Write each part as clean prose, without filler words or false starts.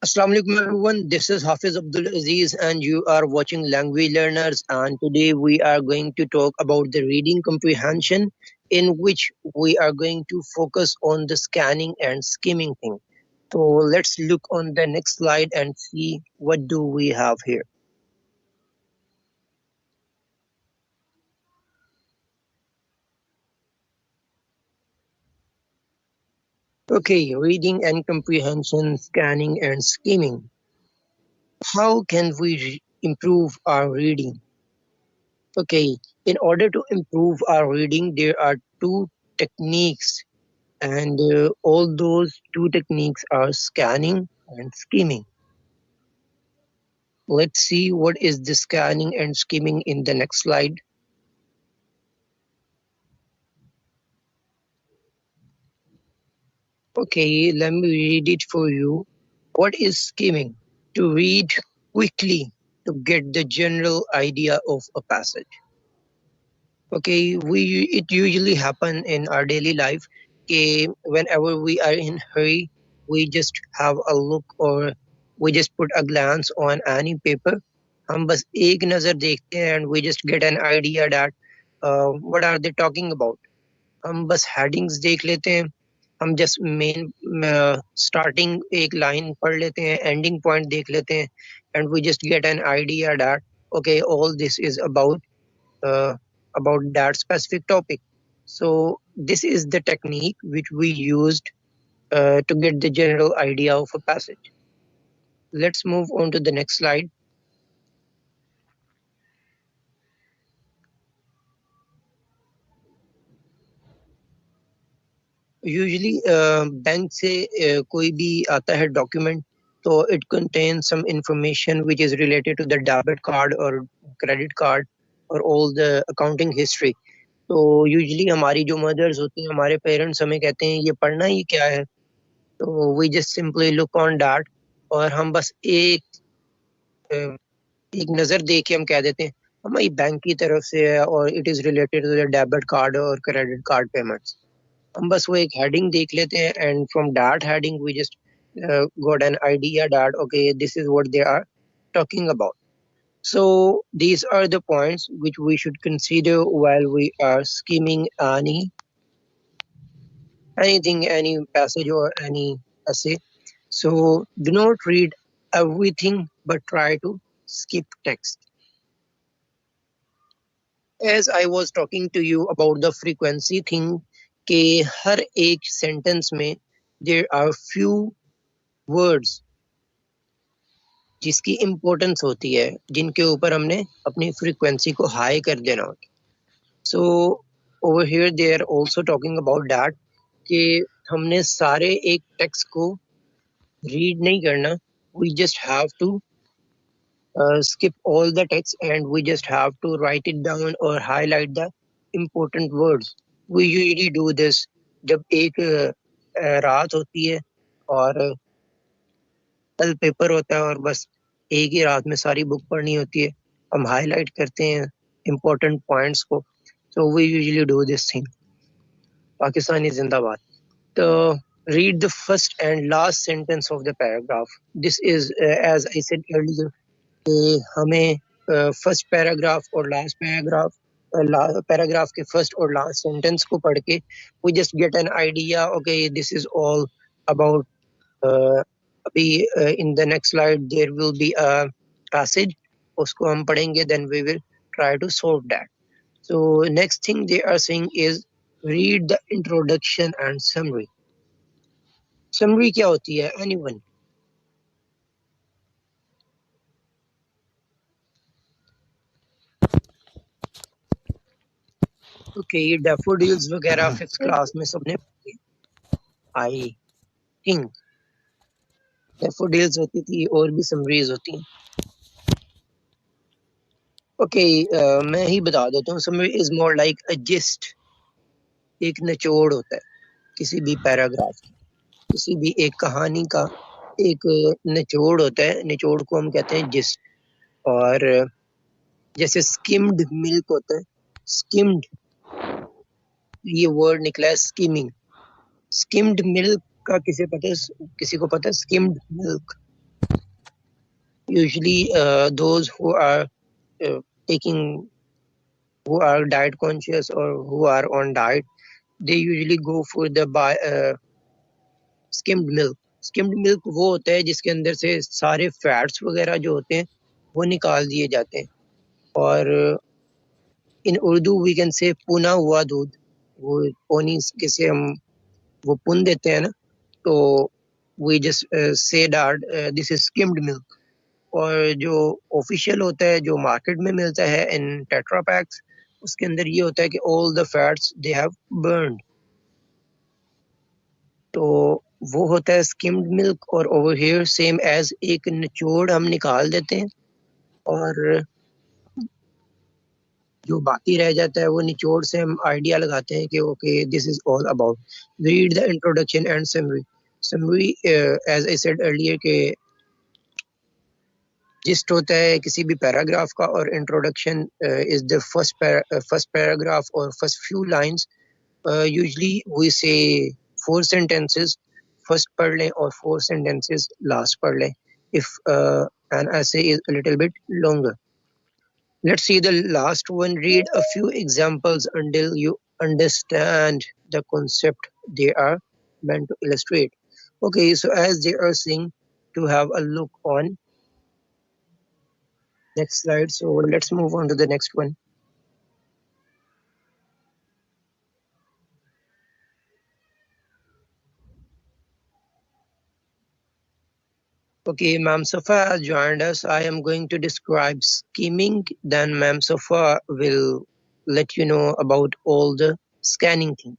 Assalamu alaikum everyone. This is HAFIZ Abdul Aziz and you are watching Language Learners, and today we are going to talk about the reading comprehension, in which we are going to focus on the scanning and skimming thing. So let's look on the next slide and see what do we have here. Okay, reading and comprehension, scanning and skimming. How can we improve our reading? Okay, in order to improve our reading, there are two techniques, and all those two techniques are scanning and skimming. Let's see what is the scanning and skimming in the next slide. Okay, let me read it for you. What is skimming? To read quickly to get the general idea of a passage. Okay, it usually happen in our daily life. Okay, whenever we are in hurry, we just have a look or we just put a glance on any paper. हम बस एक नजर देखते हैं and we just get an idea that what are they talking about. हम बस headings देख लेते हैं. हम just main starting एक line पढ़ लेते हैं, ending point देख लेते हैं, and we just get an idea that okay, all this is uh, about that specific topic. So this is the technique which we used to get the general idea of a passage. Let's move on to the next slide. Usually bank से कोई भी आता है document, so it contains some information which is related to the debit card or credit card or all the accounting history. तो usually हमारी जो mothers होती हैं, हमारे parents हमें कहते हैं ये पढ़ना ही क्या है, तो we just simply look on that और हम बस एक नजर देख के हम कह देते हैं हमारी बैंक की तरफ से है और it is related to the debit card और क्रेडिट कार्ड पेमेंट्स. हम बस वो एक हेडिंग देख लेते हैं and from that heading we just got an idea that okay, this is what they are talking about. So these are the points which we should consider while we are skimming anything, any passage or any essay. So do not read everything but try to skip text. As I was talking to you about the frequency thing, कि हर एक sentence में there are few words जिसकी importance होती है, जिनके ऊपर हमने अपनी frequency को high कर देना होता है. So over here they are also talking about that कि हमने सारे एक text को read नहीं करना, we just have to skip all the text and we just have to write it down or highlight the important words. We usually do this जब एक रात होती है और कल पेपर होता है और बस एक ही रात में सारी बुक पढ़नी होती है, हम हाईलाइट करते हैं important points को. So we usually do this thing. Pakistani Zindabad. So read the first and last sentence of the paragraph. This is as I said earlier, हमें फर्स्ट पैराग्राफ और लास्ट पैराग्राफ के first और last sentence को पढ़ के we just get an idea okay this is all about. अभी in the next slide there will be a passage, उसको हम पढ़ेंगे, then we will try to solve that. So next thing they are saying is read the introduction and summary. Summary क्या होती है? Anyone? Okay, ये daffodils वगैरह fifth class में सबने आई थिंक डैफोडिल्स होती थी और भी समरीज होती हैं. ओके, मैं ही बता देता हूँ. Summary is more like a gist, एक निचोड़ होता है किसी भी पैराग्राफ की, किसी भी एक कहानी का एक निचोड़ होता है. निचोड़ को हम कहते हैं जिस्ट. और जैसे स्किम्ड मिल्क होता है, स्किम्ड, ये वर्ड निकला है स्किमिंग. स्किम्ड मिल्क का किसी को पता है? Skimmed milk usually those who are uh, taking who are diet conscious or who are on diet, they usually go for the skimmed milk. skimmed milk वो होता है जिसके अंदर से सारे फैट्स वगैरह जो होते हैं वो निकाल दिए जाते हैं, और इन उर्दू वी कैन से पुना हुआ दूध, वो पोनी किसे हम वो पुन देते हैं ना, तो we just say that this is skimmed milk. और जो ऑफिशियल होता है जो मार्केट में मिलता है इन टेट्रा पैक्स, उसके अंदर ये होता है कि all the fats they have burned, तो वो होता है स्किम्ड मिल्क। और ओवर हियर सेम एज एक निचोड़ हम निकाल देते हैं, और जो बाकी रह जाता है वो निचोड़ से हम आइडिया लगाते हैं कि okay this is all about. Read the introduction and summary. Summary as I said earlier के जिस्ट होता है किसी भी पैराग्राफ का, और introduction is the first paragraph और first few lines. Usually we say 4 sentences first पढ़ लें और 4 sentences लास्ट पढ़ लें if an essay is a little bit longer. Let's see the last one. Read a few examples until you understand the concept they are meant to illustrate. Okay, so as they are saying to have a look on next slide, so let's move on to the next one. Okay, Ma'am Safa has joined us. I am going to describe skimming, then Ma'am Safa will let you know about all the scanning thing.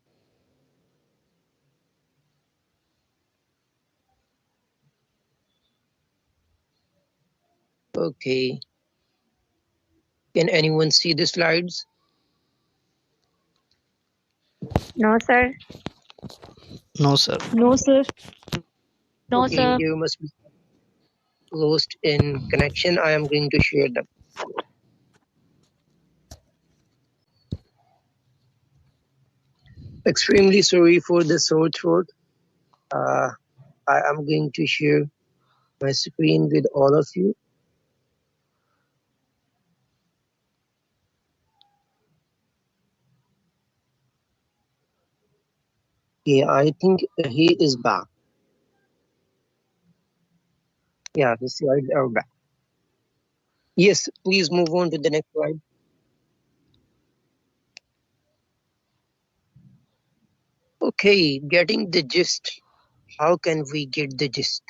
Okay, can anyone see the slides? No, sir. No, sir. No, sir. No, Okay, sir. you must be lost in connection. I am going to share them. Extremely sorry for the sore throat. I am going to share my screen with all of you. Yeah, I think he is back. Yeah, the slides are back. Yes, please move on to the next slide. Okay, getting the gist. How can we get the gist?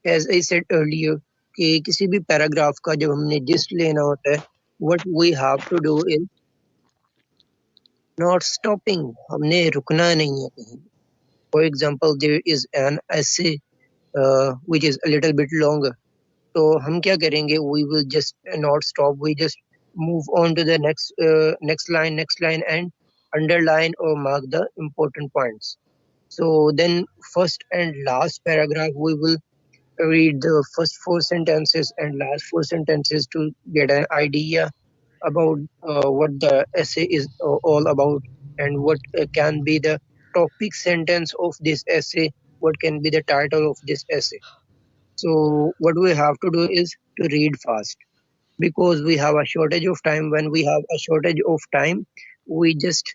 As I said earlier, कि किसी भी paragraph का जब हमने gist लेना होता है, what we have to do is not stopping. हमने रुकना नहीं है कहीं. For example, there is an essay which is a little bit longer. तो हम क्या करेंगे? We will just not stop. We just move on to the next line, and underline or mark the important points. So then first and last paragraph we will read the first 4 sentences and last 4 sentences to get an idea about what the essay is all about, and what can be the topic sentence of this essay, what can be the title of this essay. So what we have to do is to read fast, because we have a shortage of time. When we have a shortage of time, we just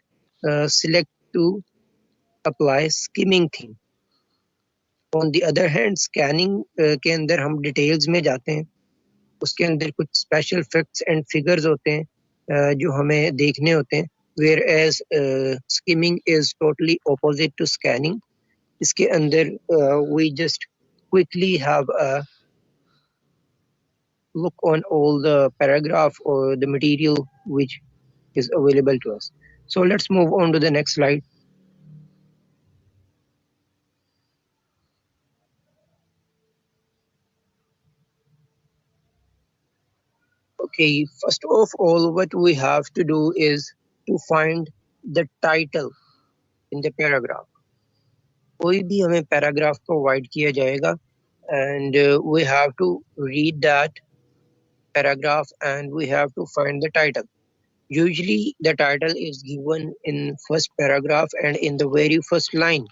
select to apply skimming thing. On the other hand, scanning के अंदर हम details में जाते हैं, उसके अंदर कुछ special facts and figures होते हैं जो हमें देखने होते हैं, whereas skimming is totally opposite to scanning. इसके अंदर we just quickly have a look on all the paragraph or the material which is available to us. So let's move on to the next slide. Okay, first of all, what we have to do is to find the title in the paragraph. कोई भी हमें paragraph provide किया जाएगा, and we have to read that paragraph and we have to find the title. Usually the title is given in first paragraph and in the very first line.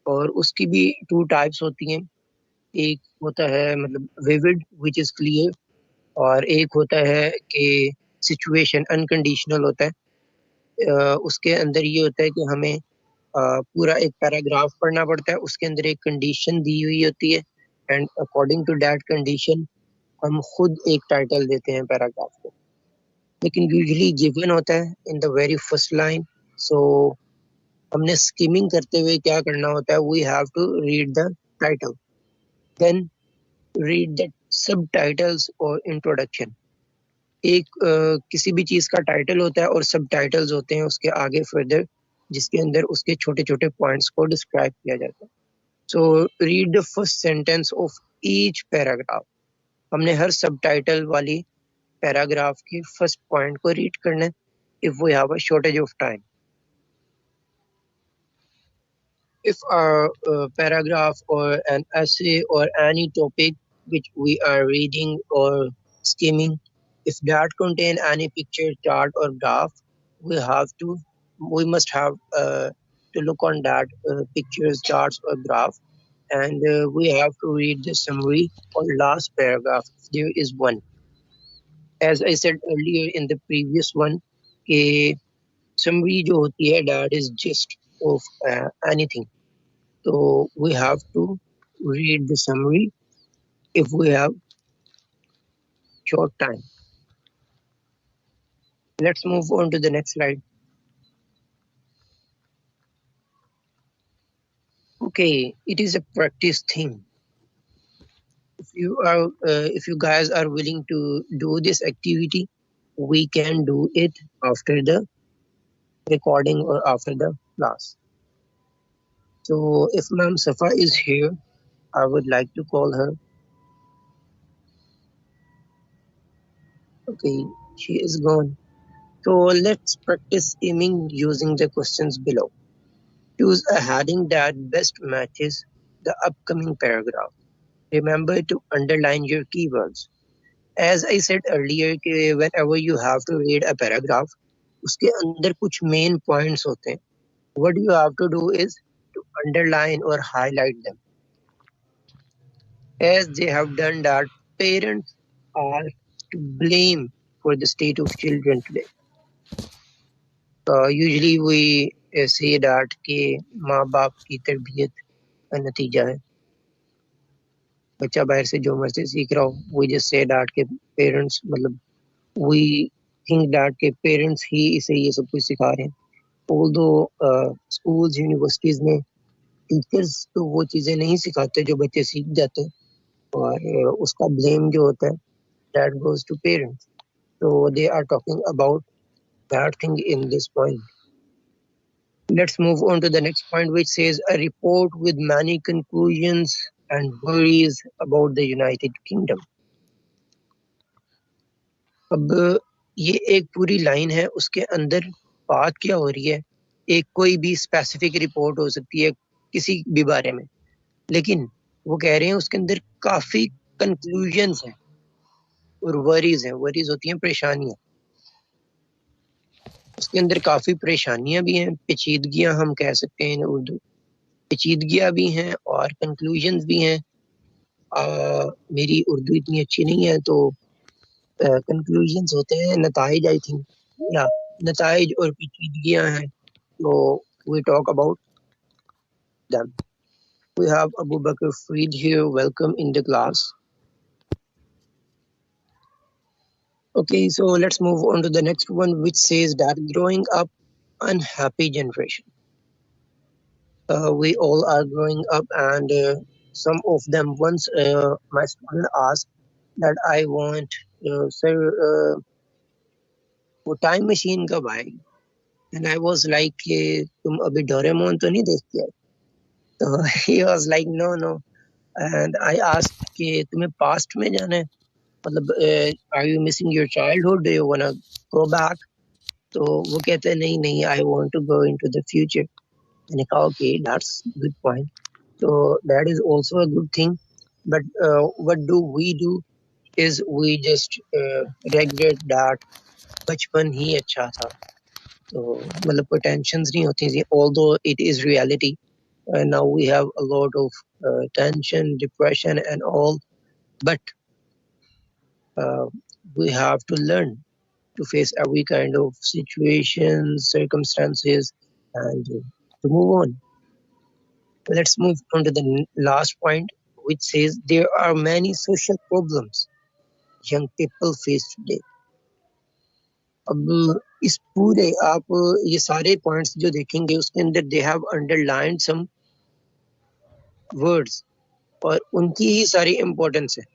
और उसकी भी 2 types होती हैं. एक होता है मतलब विविड विच इज क्लियर, और एक होता है कि सिचुएशन अनकंडीशनल होता है। उसके अंदर ये होता है कि हमें पूरा एक पैराग्राफ पढ़ना पड़ता है, उसके अंदर एक कंडीशन दी हुई होती है and according to that condition हम खुद एक टाइटल देते हैं पैराग्राफ को। लेकिन यूजुअली गिवन होता है in the very first line. So हमने स्किमिंग करते हुए क्या करना होता है, we have to read the title, then read the subtitles और इंट्रोडक्शन। एक किसी भी चीज का टाइटल होता है और सब टाइटल्स होते हैं उसके आगे फर्दर, जिसके अंदर उसके छोटे छोटे पॉइंट्स को डिस्क्राइब किया जाता है। So read the first sentence of each paragraph. हमने हर सब टाइटल वाली पैराग्राफ के फर्स्ट पॉइंट को रीड करना है if we have a shortage of time. If a paragraph or an essay or any topic which we are reading or skimming, if that contain any picture, chart or graph, we must have to look on that pictures, charts or graph, and we have to read the summary or last paragraph if there is one. As I said earlier in the previous one, a summary जो होती है that is gist of anything. So we have to read the summary if we have short time. Let's move on to the next slide. Okay, it is a practice thing. If you guys are willing to do this activity, we can do it after the recording or after the class. So if Ma'am Safa is here, I would like to call her. Okay, she is gone. So let's practice aiming using the questions below. Choose a heading that best matches the upcoming paragraph. Remember to underline your keywords. As I said earlier, whenever you have to read a paragraph, उसके अंदर कुछ main points होते हैं. What you have to do is to underline or highlight them. As they have done that, parents are to blame for the state of children today. Usually we say that कि माँ बाप की तरबियत का नतीजा है, बच्चा बाहर से जो मर्जी सीख रहा हो। वी जस्ट से दैट के पेरेंट्स मतलब वी थिंक दैट के पेरेंट्स ही इसे ये सब कुछ सिखा रहे हैं। ऑल्दो स्कूल्स यूनिवर्सिटीज में टीचर्स तो वो चीजें नहीं सिखाते जो बच्चे सीख जाते हैं, और उसका ब्लेम जो होता है that goes to parents. So they are talking about that thing in this point. Let's move on to the next point, which says a report with many conclusions and worries about the United Kingdom. अब ये एक पूरी line है, उसके अंदर बात क्या हो रही है, एक कोई भी स्पेसिफिक रिपोर्ट हो सकती है किसी भी बारे में, लेकिन वो कह रहे हैं उसके अंदर काफी कंक्लूजन्स हैं और वरीज हैं। वरीज होती हैं परेशानियां, उसके अंदर काफी परेशानियां भी हैं, पेचीदगियां हम कह सकते हैं उर्दू, पेचीदगियां भी हैं और कंक्लूजन्स भी हैं। मेरी उर्दू इतनी अच्छी नहीं है, तो कंक्लूजन्स होते हैं नताइज, आई थिंक, या नताइज और पेचीदगियां हैं, तो we talk about them. We have Abu Bakr Freed here. Welcome in the class. Okay, so let's move on to the next one, which says that growing up unhappy generation. We all are growing up, and some of them once my student asked that I want, sir, वो time machine कब आएगी? And I was like, तुम अभी Doraemon तो नहीं देखते हो? तो he was like, no. And I asked कि तुम्हें पास्ट में जाना है, मतलब are you missing your childhood? Do you wanna go back? तो वो कहते हैं नहीं, I want to go into the future. मैंने कहा okay, that's good point. So that is also a good thing. But what do we do is we just regret that बचपन ही अच्छा था, तो मतलब कोई टेंशन्स नहीं होती थी, although it is reality and now we have a lot of tension, depression and all, but we have to learn to face every kind of situation, circumstances, and to move on. Let's move on to the last point, which says there are many social problems young people face today. अब इस पूरे आप ये सारे points जो देखेंगे उसके अंदर they have underlined some words और उनकी ही सारी इम्पोर्टेंस है.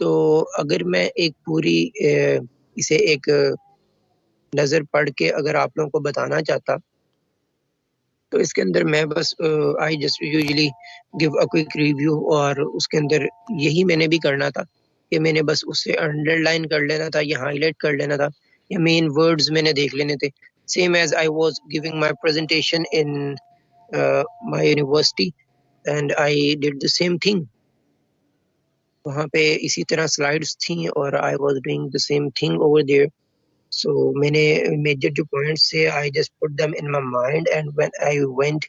तो अगर मैं एक पूरी इसे एक नजर पढ़ के अगर आप लोगों को बताना चाहता तो इसके अंदर मैं बस I just usually give a quick review और उसके अंदर यही मैंने भी करना था कि मैंने बस उससे अंडरलाइन कर लेना था या हाईलाइट कर लेना था या मेन वर्ड्स मैंने देख लेने थे. Same as I was giving my presentation in my university and I did the same thing. वहाँ पे इसी तरह स्लाइड्स थी और I was doing the same thing over there. So मैंने मेजर जो पॉइंट्स थे I just put them in my mind and when I went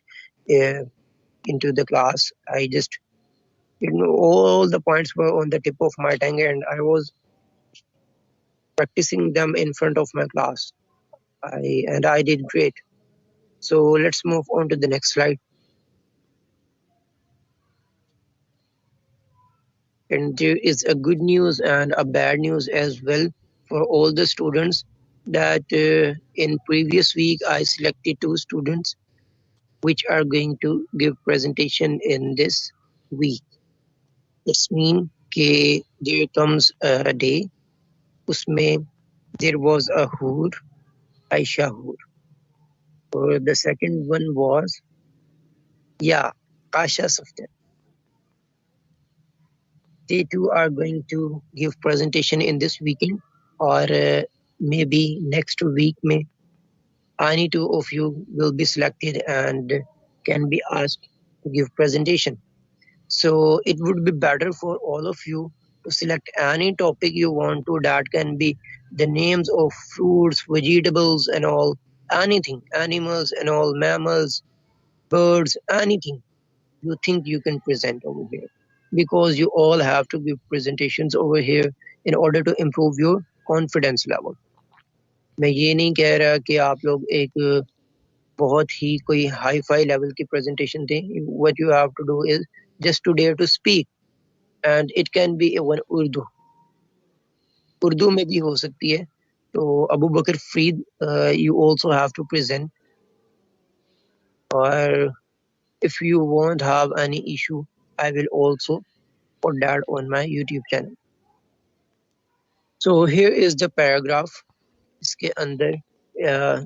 into the class I just all the points were on the tip of my tongue and I was practicing them in front of my class. I did great. So let's move on to the next slide. And there is a good news and a bad news as well for all the students that in previous week I selected 2 students which are going to give presentation in this week. It's mean कि there comes a day उसमें there was a Hur, Aisha Hur. Or the second one was Kasha Safdar. They too are going to give presentation in this weekend or maybe next week में any 2 of you will be selected and can be asked to give presentation. So it would be better for all of you to select any topic you want to. That can be the names of fruits, vegetables and all, anything, animals and all, mammals, birds, anything you think you can present over here. Because you all have to give presentations over here in order to improve your confidence level. मैं ये नहीं कह रहा कि आप लोग एक बहुत ही कोई हाई फाई लेवल की प्रेजेंटेशन दें. What you have to do is just to dare to speak. And it can be even Urdu में भी हो सकती है. तो अबू बकर Farid you also have to present. Or if you won't have any issue I will also put that on my YouTube channel. So here is the paragraph. इसके अंदर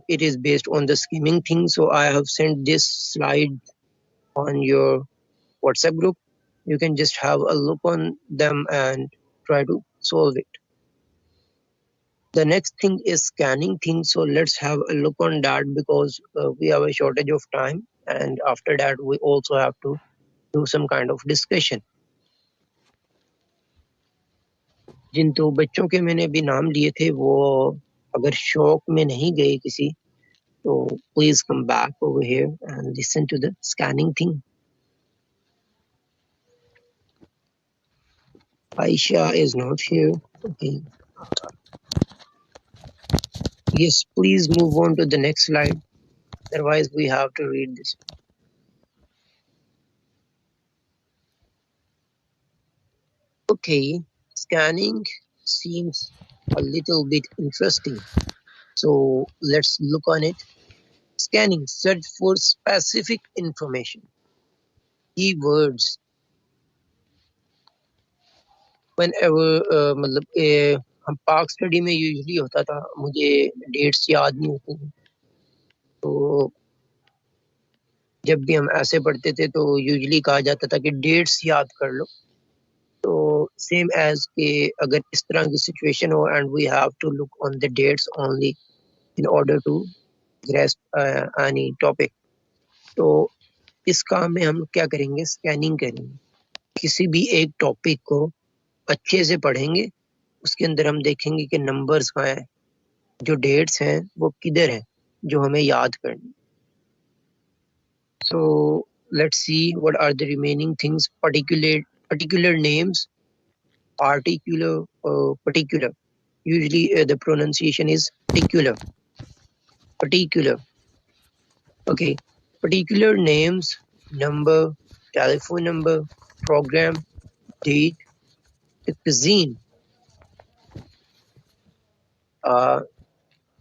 it is based on the skimming thing. So I have sent this slide on your WhatsApp group. You can just have a look on them and try to solve it. The next thing is scanning thing. So let's have a look on that because we have a shortage of time. And after that, we also have to do some kind of discussion. जिन 2 बच्चों के मैंने अभी नाम लिए थे वो अगर शौक में नहीं गए किसी तो please come back over here and listen to the scanning thing. Aisha is not here. Okay. Yes, please move on to the next slide. Otherwise, we have to read this. Okay, scanning seems a little bit interesting. So let's look on it. Scanning, search for specific information. Keywords. Whenever मतलब हम park study में usually होता था मुझे dates याद नहीं होती थी तो जब भी हम ऐसे पढ़ते थे तो यूजुअली कहा जाता था कि डेट्स याद कर लो. तो सेम एज के अगर इस तरह की सिचुएशन हो and we have to look on the dates only in order to grasp any topic. तो इस काम में हम क्या करेंगे स्कैनिंग करेंगे. किसी भी एक टॉपिक को अच्छे से पढ़ेंगे उसके अंदर हम देखेंगे कि नंबर्स कहाँ हैं जो डेट्स हैं वो किधर हैं जो हमें याद करनी. So let's see what are the remaining things. Particular names, particular. Usually the pronunciation is particular. Okay, particular names, number, telephone number, program, date, the cuisine.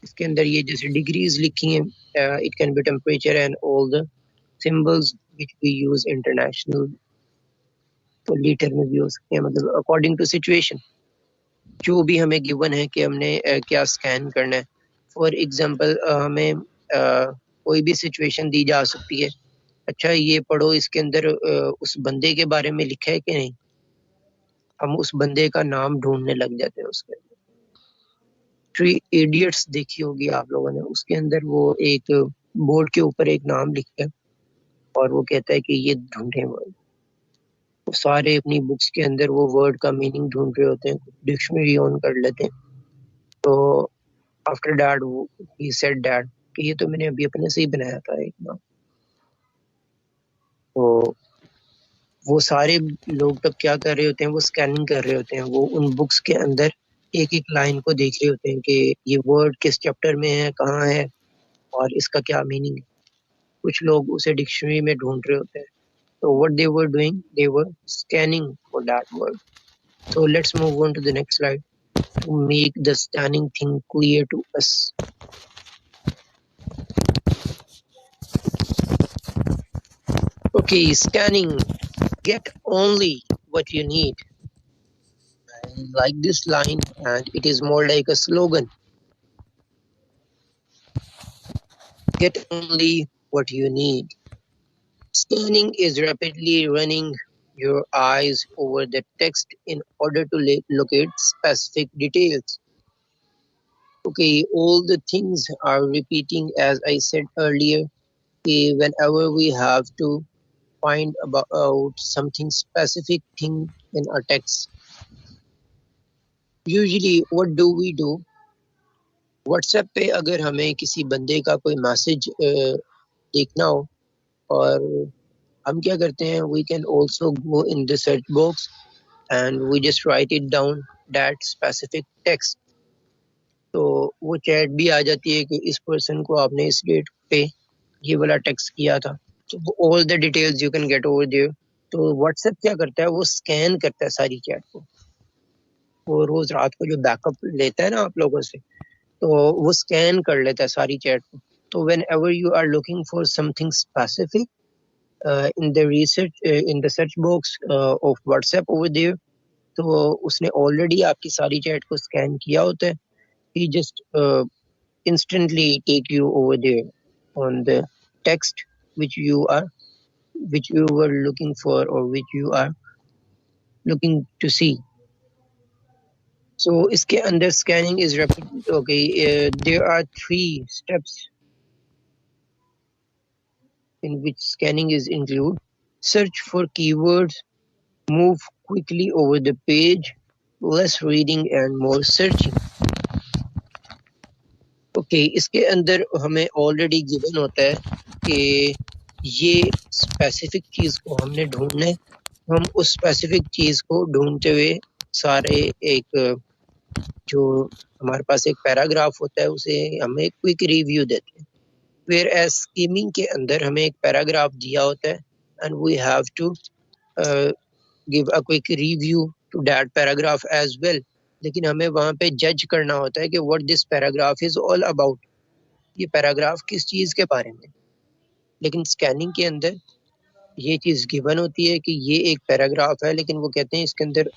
इसके अंदर ये जैसे डिग्रीज लिखी हैं, it can be temperature and all the symbols which we use international, तो litre में भी हो सकते हैं, मतलब अकॉर्डिंग टू सिचुएशन जो भी हमें गिवन है कि हमने क्या स्कैन करना है. फॉर एग्जांपल हमें कोई भी सिचुएशन दी जा सकती है. अच्छा ये पढ़ो, इसके अंदर उस बंदे के बारे में लिखा है कि नहीं, हम उस बंदे का नाम ढूंढने लग जाते हैं. उसके थ्री इडियट्स देखी होगी आप लोगों ने, उसके अंदर वो एक बोर्ड के ऊपर एक नाम लिखता है और वो कहता है कि ये ढूंढे वर्ड. वो सारे अपनी बुक्स के अंदर वो वर्ड का मीनिंग ढूंढ रहे होते हैं, डिक्शनरी ऑन कर लेते हैं. तो after that he said that कि ये तो मैंने अभी अपने से ही बनाया था एक नाम. तो वो सारे लोग तब क्या कर रहे होते हैं, वो स्कैनिंग कर रहे होते हैं. वो उन बुक्स के अंदर एक एक लाइन को देख रहे होते हैं कि ये वर्ड किस चैप्टर में है, कहाँ है और इसका क्या मीनिंग है. कुछ लोग उसे डिक्शनरी में ढूंढ रहे होते हैं. So what they were doing, they were scanning for that word. So let's move on to the next slide to make the scanning thing clear to us. Okay, scanning. Get only what you need. I like this line and it is more like a slogan. Get only what you need. Scanning is rapidly running your eyes over the text in order to locate specific details. Okay, all the things are repeating as I said earlier. Okay, whenever we have to find about something specific thing in our text, usually what do we do? WhatsApp पे अगर हमें किसी बंदे का कोई message देखना हो और हम क्या करते हैं, we can also go in the search box and we just write it down that specific text. तो वो चैट भी आ जाती है कि इस पर्सन को आपने इस डेट पे ये वाला टेक्स्ट किया था. तो all the details you can get over there. तो व्हाट्सएप क्या करता है, वो स्कैन करता है सारी चैट को. वो रोज रात को जो बैकअप लेता है ना आप लोगों से, तो वो स्कैन कर लेता है सारी चैट को. तो whenever you are looking for something specific in the research in the search box of WhatsApp over there, तो उसने ऑलरेडी आपकी सारी चैट को स्कैन किया होता है. ही just instantly take you over there on the text which you were looking for or which you are looking to see. So iske under scanning is rapid. Okay, there are 3 steps in which scanning is include. Search for keywords, move quickly over the page, less reading and more searching. Okay, इसके अंदर हमें already given होता है कि ये specific चीज को हमने ढूंढना है. हम उस स्पेसिफिक चीज को ढूंढते हुए सारे एक जो हमारे पास एक पैराग्राफ होता है उसे हमें क्विक रिव्यू देते हैं. वेयर एज स्कीमिंग के अंदर हमें एक पैराग्राफ दिया होता है and we have to give a quick review to that paragraph as well. लेकिन हमें वहां पे जज करना होता है कि what this paragraph is all about. ये पैराग्राफ किस चीज के बारे में. लेकिन स्कैनिंग के अंदर ये चीज गिवन होती है कि ये एक पैराग्राफ है, लेकिन वो कहते हैं इसके अंदर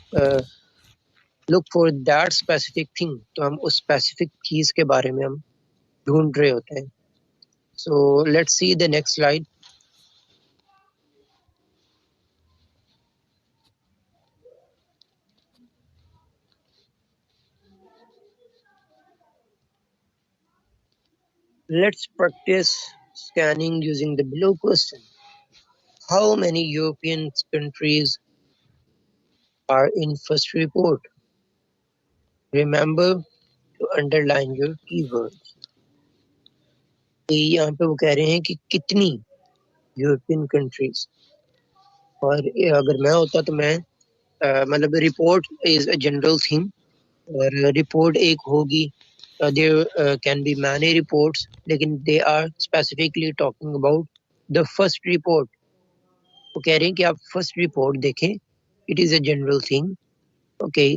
look for that specific thing. तो हम उस स्पेसिफिक चीज के बारे में हम ढूंढ रहे होते हैं. So let's see the next slide. Let's practice scanning using the below question. How many European countries are in first report? Remember to underline your keywords. यहाँ पे वो कह रहे हैं कि कितनी यूरोपियन कंट्रीज। और अगर मैं होता तो मैं मतलब report is a general thing, और रिपोर्ट एक होगी, there can be many reports, लेकिन they are specifically talking about the first report. वो कह रहे हैं कि आप फर्स्ट रिपोर्ट देखें, it is a general thing. Okay,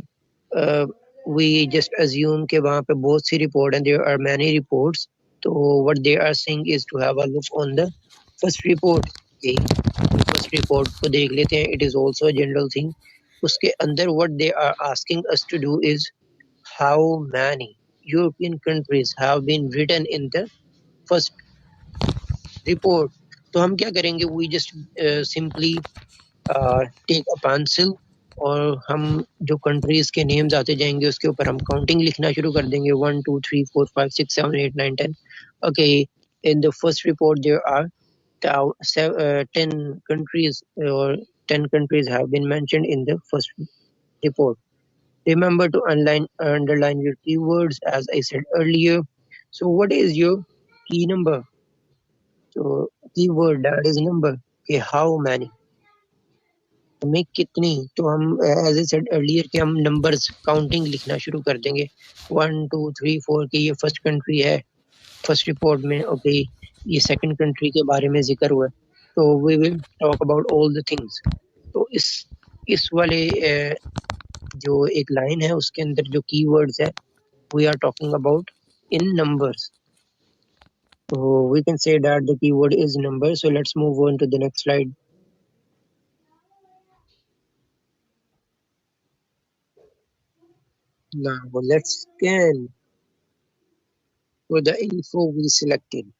we just assume कि वहाँ पे बहुत सी रिपोर्ट हैं, देयर आर मैनी रिपोर्ट्स, तो what they are saying is to have a look on the first report. Okay, हम फर्स्ट रिपोर्ट को देख लेते हैं, it is also a general thing. उसके अंदर what they are asking us to do is how many European countries have been written in the first report। तो हम क्या करेंगे, we just simply take a pencil, और हम जो countries के नेम्स आते जाएंगे उसके ऊपर हम काउंटिंग लिखना शुरू कर देंगे, 1 2 3 4 5 6 7 8 9 10। Okay, in the first report there are 10 countries, or 10 countries have been mentioned in the first report। Remember to underline your keywords as I said earlier। So what is your key number? So keyword that is number, कि how many, हमें कितनी। तो हम as I said earlier कि हम numbers counting लिखना शुरू कर देंगे, 1 2 3 4 की ये फर्स्ट कंट्री है फर्स्ट रिपोर्ट में। ओके, ये सेकंड कंट्री के बारे में जिक्र हुआ है, तो we will talk about all the things। तो इस वाले जो एक लाइन है उसके अंदर जो कीवर्ड्स है, we are talking about in numbers। So we can say that the keyword is number। So let's move on to the next slide। Now let's scan for the info we selected।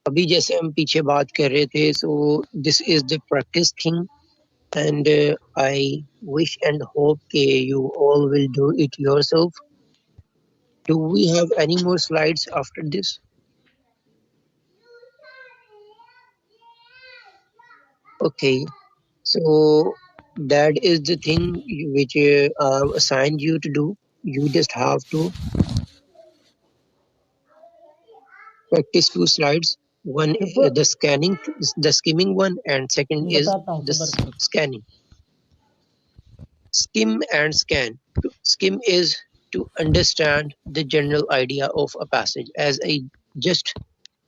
अभी जैसे हम पीछे बात कर रहे थे, so this is the practice thing, and I wish and hope that you all will do it yourself। Do we have any more slides after this? Okay, so that is the thing which assigned you to do। You just have to practice 2 slides। One the scanning, the skimming one, and second is the scanning। Skim and scan। Skim is to understand the general idea of a passage, as I just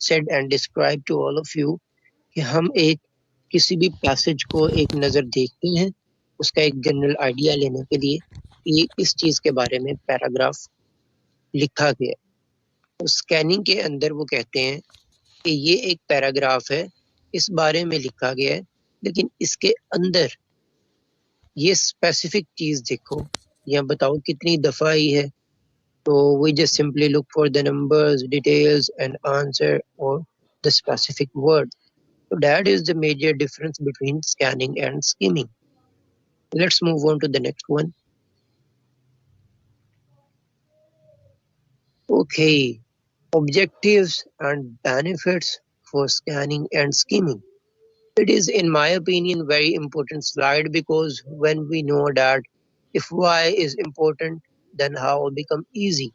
said and described to all of you, कि हम एक किसी भी passage को एक नज़र देखते हैं, उसका एक जनरल आइडिया लेने के लिए कि इस चीज के बारे में पैराग्राफ लिखा गया है। तो स्कैनिंग के अंदर वो कहते हैं कि ये एक पैराग्राफ है, इस बारे में लिखा गया है, लेकिन इसके अंदर ये स्पेसिफिक चीज देखो या बताओ कितनी दफा आई है। तो we just simply look for the numbers, details and answer, or the specific word। So that is the major difference between scanning and skimming। Let's move on to the next one। Okay, objectives and benefits for scanning and skimming। It is, in my opinion, very important slide, because when we know that if why is important, then how become easy।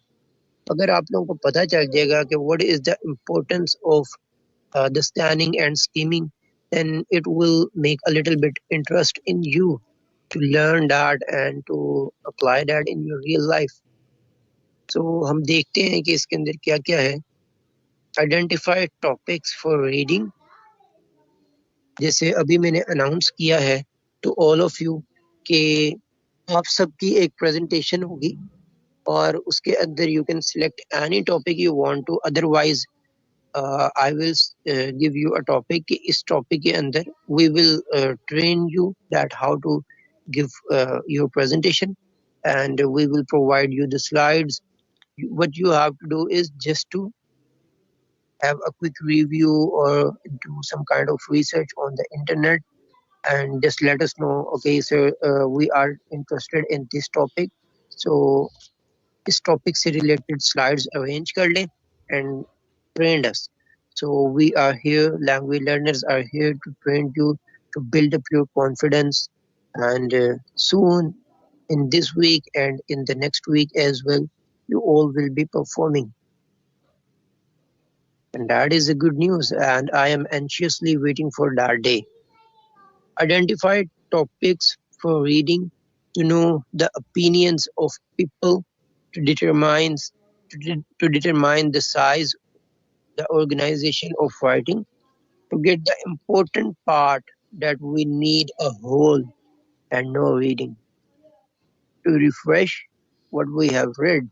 अगर आप लोगों को पता चल जाएगा कि what is the importance of the scanning and skimming, then it will make a little bit interest in you to learn that and to apply that in your real life। So हम देखते हैं कि इसके अंदर क्या क्या है। Identify topics for reading। जैसे अभी मैंने अनाउंस किया है टू ऑल ऑफ यू कि आप सबकी एक प्रेजेंटेशन होगी, और उसके अंदर you can select any topic you want to. Otherwise I will give you a topic कि इस टॉपिक के अंदर we will train you that how to give your presentation, and we will provide you the slides। What you have to do is just to have a quick review or do some kind of research on the internet, and just let us know, okay, so we are interested in this topic, so इस topic से related slides arrange कर लें and train us। So we are here, language learners are here to train you to build up your confidence, and soon in this week and in the next week as well, you all will be performing। and that is a good news, and I am anxiously waiting for that day. Identify topics for reading to know the opinions of people to determine the size, the organization of writing, to get the important part that we need a whole and no reading. To refresh what we have read,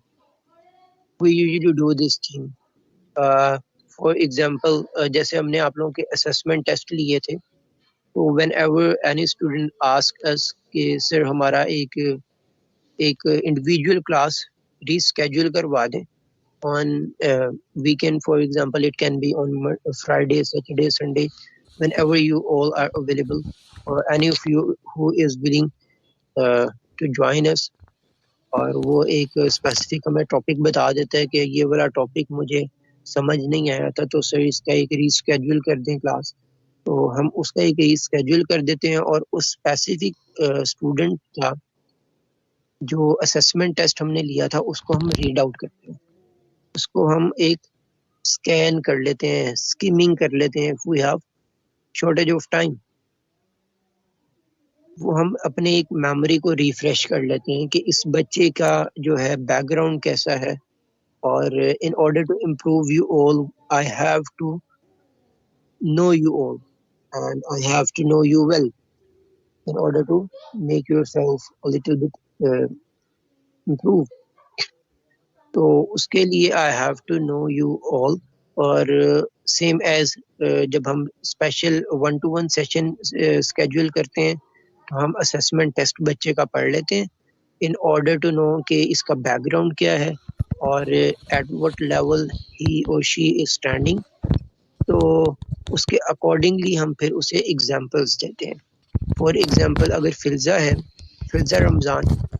we usually do this thing. For example, जैसे हमने आप लोगों के assessment test लिए थे, तो whenever any student asks us कि sir हमारा एक individual class reschedule करवा दें on weekend, for example, it can be on Friday, Saturday, Sunday, whenever you all are available, or any of you who is willing to join us, और वो एक specific हमें topic बता देता है कि ये वाला टॉपिक मुझे समझ नहीं आया था, तो सर इसका एक रीस्केड्यूल कर दें क्लास, तो हम उसका एक रीस्केड्यूल कर देते हैं, और उस स्पेसिफिक स्टूडेंट का जो असेसमेंट टेस्ट हमने लिया था उसको हम रीड आउट करते हैं, उसको हम एक स्कैन कर लेते हैं, स्किमिंग कर लेते हैं, we have shortage of time, वो हम अपने एक मेमोरी को रिफ्रेश कर लेते हैं कि इस बच्चे का जो है बैकग्राउंड कैसा है, और in order to improve you all, I have to know you all, and I have to know you well in order to make yourself a little bit improve. तो उसके लिए I have to know you all, और same as जब हम special 1-to-1 session schedule करते हैं तो हम assessment test बच्चे का पढ़ लेते हैं in order to know कि इसका background क्या है और at what level he or she is standing, तो उसके accordingly हम फिर उसे examples देते हैं. For example, अगर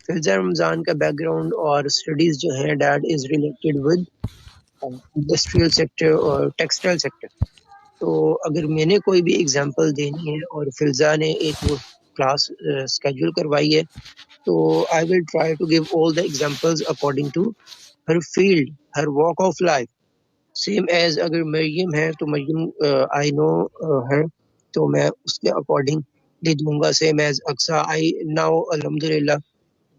फिल्जा रमज़ान का background और studies जो है that is related with industrial sector और textile sector, तो अगर मैंने कोई भी example देनी है और फिल्जा ने एक वो class schedule करवाई है, तो I will try to give all the examples according to her field, her walk of life. Same as अगर मरियम है तो मरियम I know her, तो मैं उसके according दे दूंगा. Same as Aksa, I now alhamdulillah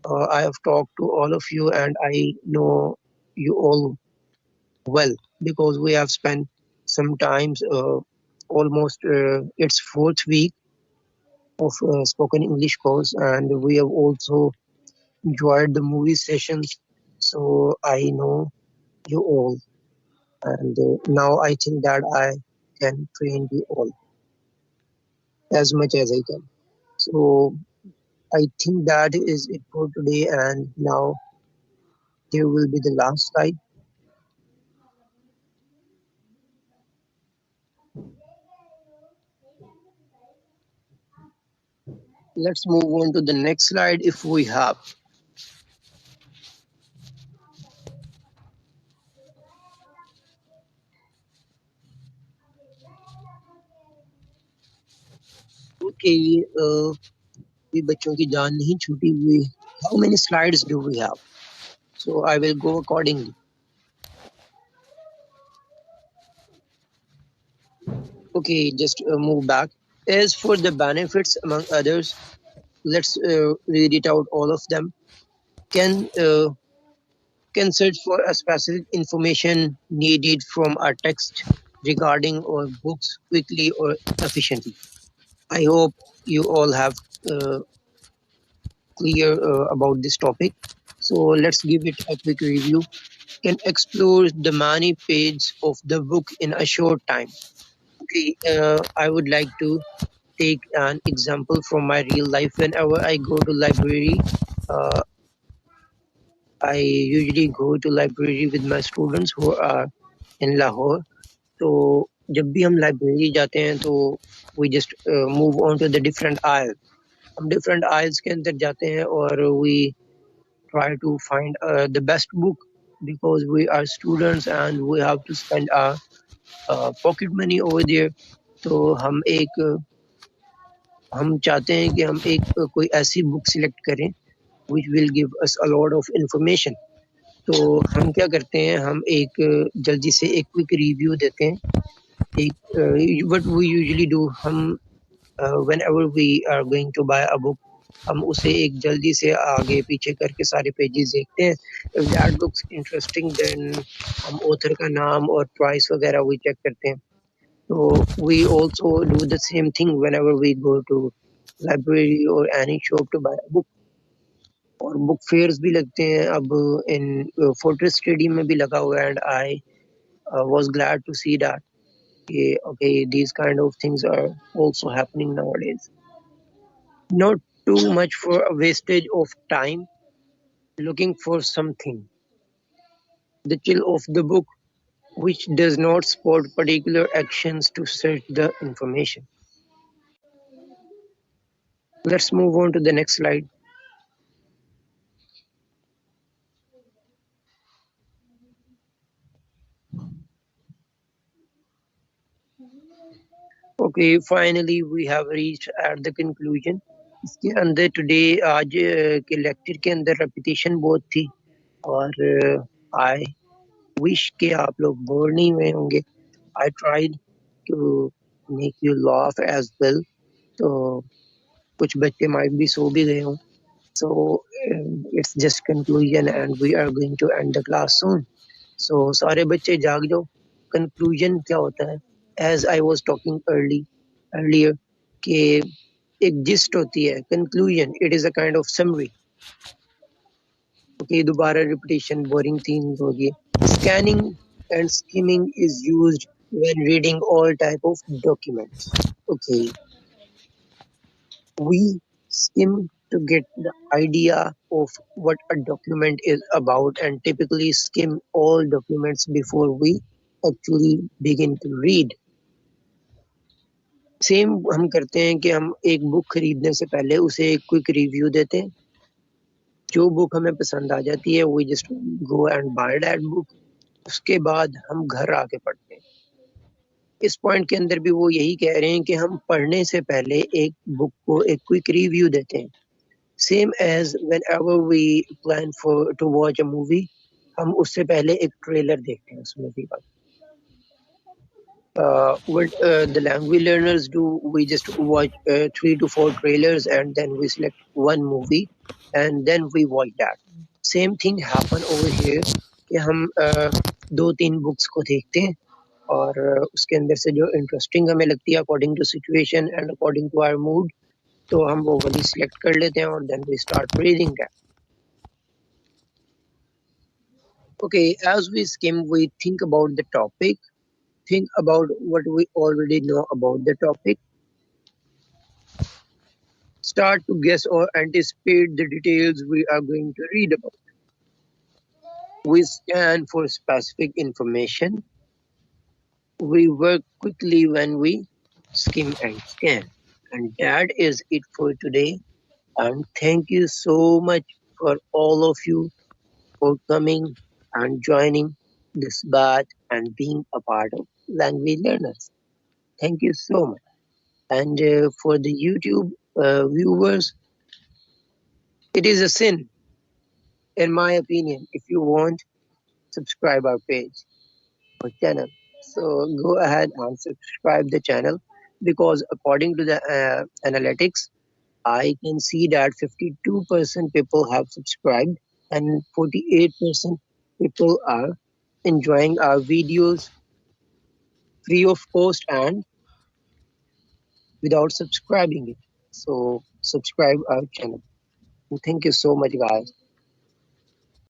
I have talked to all of you and I know you all well because we have spent sometimes almost its 4th week of spoken English course, and we have also enjoyed the movie sessions, so I know you all, and now I think that I can train you all as much as I can. So I think that is it for today, and now there will be the last slide. Let's move on to the next slide if we have. Okay, ये बच्चों की जान नहीं छूटी हुई. How many slides do we have? So I will go accordingly. Okay, just move back. As for the benefits among others, let's read it out, all of them. Can search for a specific information needed from a text regarding or books quickly or efficiently. I hope you all have clear about this topic. So let's give it a quick review. Can explore the many pages of the book in a short time. Okay, I would like to take an example from my real life. Whenever I go to library, I usually go to library with my students who are in Lahore. तो जब भी हम library जाते हैं तो we just move on to the different aisles. हम different aisles के अंदर जाते हैं और we try to find the best book because we are students and we have to spend our pocket money over there. तो हम चाहते हैं कि हम कोई ऐसी book select करें which will give us a lot of information. तो हम क्या करते हैं, हम एक जल्दी से एक क्विक रिव्यू देते हैं. एक व्हाट वी यूजुअली डू, हम whenever we are going to buy a book, हम उसे एक जल्दी से आगे पीछे करके सारे पेजेस देखते हैं. If that looks interesting, then हम ऑथर का नाम और प्राइस वगैरह we चेक करते हैं. So we also do the same thing whenever we go to library or any shop to buy a book. और बुक फेयर्स भी लगते हैं अब इन फोर्ट्रेस स्टेडियम में भी लगा हुआ है. And I was glad to see that okay, these kind of things are also happening nowadays. Not too much for a wastage of time looking for something. The chill of the book, which does not support particular actions to search the information. Let's move on to the next slide. Okay, finally we have reached at the conclusion. इसके अंदर today आज के lecture के अंदर repetition बहुत थी और I wish कि आप लोग बोर नहीं हुए होंगे. I tried to make you laugh as well. तो कुछ बच्चे माइट भी सो भी गए हों. So it's just conclusion and we are going to end the class soon. So सारे बच्चे जाग जाओ. Conclusion क्या होता है? As I was talking earlier कि एक gist होती है. Conclusion, it is a kind of summary. Okay, दोबारा repetition boring things होगी. Scanning and skimming is used when reading all type of documents. Okay, we skim to get the idea of what a document is about and typically skim all documents before we actually begin to read. Same हम करते हैं कि हम एक book खरीदने से पहले उसे एक क्विक रिव्यू देते हैं. जो बुक हमें पसंद आ जाती है we just go and buy that book. उसके बाद हम घर आके पढ़ते हैं. इस पॉइंट के अंदर भी वो यही कह रहे हैं कि हम पढ़ने से पहले एक बुक को एक क्विक रिव्यू देते हैं. Same as whenever we plan to watch a movie, हम उससे पहले एक ट्रेलर देखते हैं उस मूवी का. What the language learners do, we just watch 3 to 4 trailers and then we select one movie and then we watch that. Same thing happen over here कि हम 2-3 बुक्स को देखते हैं और उसके अंदर से जो इंटरेस्टिंग हमें लगती है according to situation and according to our mood, तो हम वो वाली सिलेक्ट कर लेते हैं और then we start reading that. Okay, as we skim, we think about the topic, think about what we already know about the topic, start to guess or anticipate the details we are going to read about. We scan for specific information. We work quickly when we skim and scan. And that is it for today. And thank you so much for all of you for coming and joining this batch and being a part of Language Learners. Thank you so much. And for the YouTube viewers, it is a sin, in my opinion, if you won't subscribe our page or channel. So go ahead and subscribe the channel, because according to the analytics, I can see that 52% people have subscribed and 48% people are enjoying our videos free of cost and without subscribing it. So subscribe our channel. Thank you so much, guys.